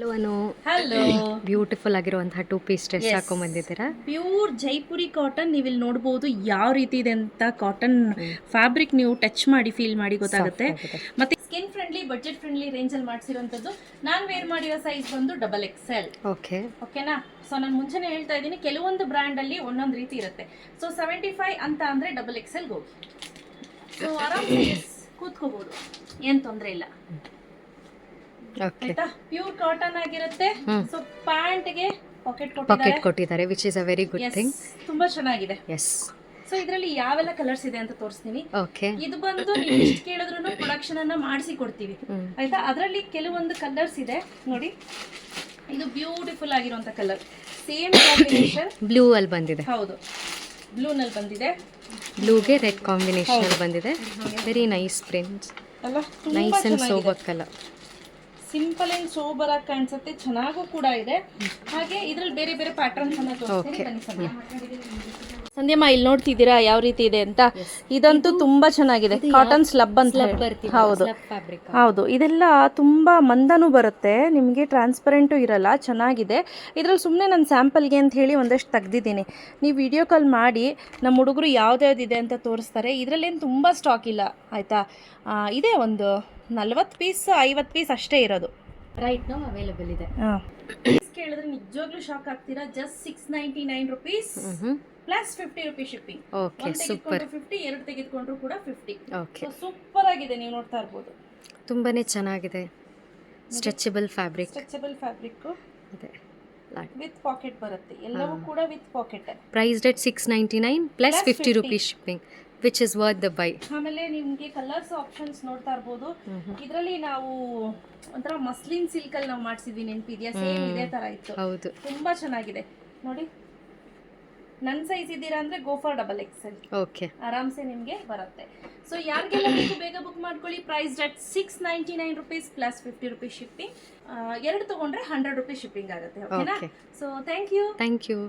Hello. Beautiful ಆಗಿರುವಂತಹ 2 piece dress ಹಾಕೊಂಡ್ ಬಂದಿದ್ದೀರಾ. Pure Jaipuri cotton. ನೀವು ಇಲ್ಲಿ ನೋಡಬಹುದು ಯಾವ ರೀತಿ ಇದೆ ಅಂತ. ಕಾಟನ್ ಫ್ಯಾಬ್ರಿಕ್ ನೀವು ಟಚ್ ಮಾಡಿ ಫೀಲ್ ಮಾಡಿ ಗೊತ್ತಾಗುತ್ತೆ. ಮತ್ತೆ skin friendly, budget friendly range ಅಲ್ಲಿ ಮಾಡಿಸಿರುವಂತದ್ದು. ನಾನು ವೇರ್ ಮಾಡಿರೋ ಸೈಜ್ ಬಂದು XXL. ಓಕೆನಾ. ಸೊ ನಾನು ಮುಂಚೆನೇ ಹೇಳ್ತಾ ಇದ್ದೀನಿ, ಕೆಲವೊಂದು ಬ್ರ್ಯಾಂಡ್ ಅಲ್ಲಿ ಒಂದೊಂದು ರೀತಿ ಇರುತ್ತೆ. ಸೊ 75 ಅಂತ ಅಂದ್ರೆ XXL ಹೋಗಿ. ಸೊ ಆರಾಮ್ಸೆ ಕೂತ್ಕೋಬಹುದು, ಏನ್ ತೊಂದರೆ ಇಲ್ಲ. ಆಯ್ತಾ, ಪ್ಯೂರ್ ಕಾಟನ್ ಆಗಿರುತ್ತೆ. ಸೊ ಪ್ಯಾಂಟ್ಗೆ ಪಾಕೆಟ್ ಕೊಟ್ಟಿದ್ದಾರೆ, which is a very good thing. ತುಂಬಾ ಚೆನ್ನಾಗಿದೆ. ಸೊ ಇದರಲ್ಲಿ ಯಾವೆಲ್ಲ ಕಲರ್ಸ್ ಇದೆ ಅಂತ ತೋರಿಸ್ತೀನಿ. ಇದು ಬಂದು ನೀವು ಎಷ್ಟು ಕೇಳಿದ್ರು ಪ್ರೊಡಕ್ಷನ್ ಅನ್ನ ಮಾಡಿಸಿ ಕೊಡ್ತೀವಿ. ಆಯ್ತಾ, ಅದರಲ್ಲಿ ಕೆಲವೊಂದು ಕಲರ್ಸ್ ಇದೆ ನೋಡಿ. ಇದು ಬ್ಯೂಟಿಫುಲ್ ಆಗಿರುವಂತ ಕಲರ್, ಸೇಮ್ ಕಾಂಬಿನೇಷನ್. ಬ್ಲೂ ಅಲ್ಲಿ ಬಂದಿದೆ. ಹೌದು, ಬ್ಲೂ ನಲ್ಲಿ ಬಂದಿದೆ. ಬ್ಲೂಗೆ ರೆಡ್ ಕಾಂಬಿನೇಷನ್ ಅಲ್ಲಿ ಬಂದಿದೆ. ವೆರಿ ನೈಸ್ ಪ್ರಿಂಟ್ಸ್ ಅಲ್ಲ, nice and sober colour. Simple and sober ಆಗಿ ಕಾಣಿಸುತ್ತೆ, ಚೆನ್ನಾಗೂ ಕೂಡ ಇದೆ. ಹಾಗೆ ಇದ್ರಲ್ಲಿ ಬೇರೆ ಬೇರೆ ಪ್ಯಾಟರ್ನ್ಸ್ ಅನ್ನ ತೋರಿಸ್ತೀನಿ. ಸಂಧ್ಯಮ್ಮ, ಇಲ್ಲಿ ನೋಡ್ತಿದ್ದೀರಾ ಯಾವ ರೀತಿ ಇದೆ ಅಂತ. ಇದಂತೂ ತುಂಬಾ ಚೆನ್ನಾಗಿದೆ. ಕಾಟನ್ ಸ್ಲಬ್ ಅಂತ. ಹೌದು ಹೌದು, ಇದೆಲ್ಲ ತುಂಬಾ ಮಂದನೂ ಬರುತ್ತೆ, ನಿಮಗೆ ಟ್ರಾನ್ಸ್ಪರೆಂಟು ಇರಲ್ಲ. ಚೆನ್ನಾಗಿದೆ. ಇದ್ರಲ್ಲಿ ಸುಮ್ಮನೆ ನಾನು ಸ್ಯಾಂಪಲ್ಗೆ ಅಂತ ಹೇಳಿ ಒಂದಷ್ಟು ತೆಗ್ದಿದ್ದೀನಿ. ನೀವು ವಿಡಿಯೋ ಕಾಲ್ ಮಾಡಿ ನಮ್ಮ ಹುಡುಗರು ಯಾವ್ದ್ಯಾವ್ದಿದೆ ಅಂತ ತೋರಿಸ್ತಾರೆ. ಇದರಲ್ಲೇನು ತುಂಬ ಸ್ಟಾಕ್ ಇಲ್ಲ ಆಯಿತಾ. ಇದೆ ಒಂದು 40 ಪೀಸ್ 50 ಪೀಸ್ ಅಷ್ಟೇ ಇರೋದು. ರೈಟ್ ನೌ ಅವೈಲೇಬಲ್ ಇದೆ. ಕೇಳಿದ್ರೆ ನಿಜವಾಗ್ಲೂ ಶಾಕ್ ಆಗ್ತೀರಾ. Just 699 rupees plus 50 rupees shipping. Super. 50, 2 ತೆಗೆದುಕೊಂಡ್ರು ಕೂಡ 50. ಸೂಪರ್ ಆಗಿದೆ, ನೀವು ನೋಡ್ತಾ ಇರ್ಬೋದು. ತುಂಬಾನೇ ಚೆನ್ನಾಗಿದೆ. ಸ್ಟ್ರೆಚಬಲ್ ಫ್ಯಾಬ್ರಿಕ್ ವಿತ್ ಪಾಕೆಟ್ ಬರುತ್ತೆ. ಎಲ್ಲವೂ ಕೂಡ with packet. Priced at 699 plus 50 rupees shipping, which is worth the buy. ಆಮೇಲೆ ನಿಮಗೆ ಕಲರ್ಸ್ ಆಪ್ಷನ್ಸ್ ನೋಡ್ತಾ ಇರ್ಬೋದು. ಇದರಲ್ಲಿ ನಾವು ಒಂಥರ ಮಸ್ಲಿನ್ ಸಿಲ್ಕ್ ಅಲ್ಲಿ ನಾವು ಮಾಡಿಸಿದ್ವಿ, ನೆನಪಿದೆಯಾ? ಸೇಮ್ ಇದೇ ತರ ಇತ್ತು. ಹೌದು, ತುಂಬಾ ಚೆನ್ನಾಗಿದೆ ನೋಡಿ. ನನ್ನ ಸೈಜ್ ಇದ್ದೀರಾ ಅಂದ್ರೆ ಗೋ ಫಾರ್ XXL. ಓಕೆ, ಆರಾಮ್ಸೆ ನಿಮಗೆ ಬರುತ್ತೆ. ಸೊ ಯಾರಿಗೆಲ್ಲ ಬೇಕು ಬೇಗ ಬುಕ್ ಮಾಡ್ಕೊಳ್ಳಿ. Price at 699 rupees plus 50 rupees shipping. 2 ತಗೊಂಡ್ರೆ 100 ರುಪೀಸ್ ಶಿಪ್ಪಿಂಗ್ ಆಗುತ್ತೆ. ಓಕೆನಾ? So thank you.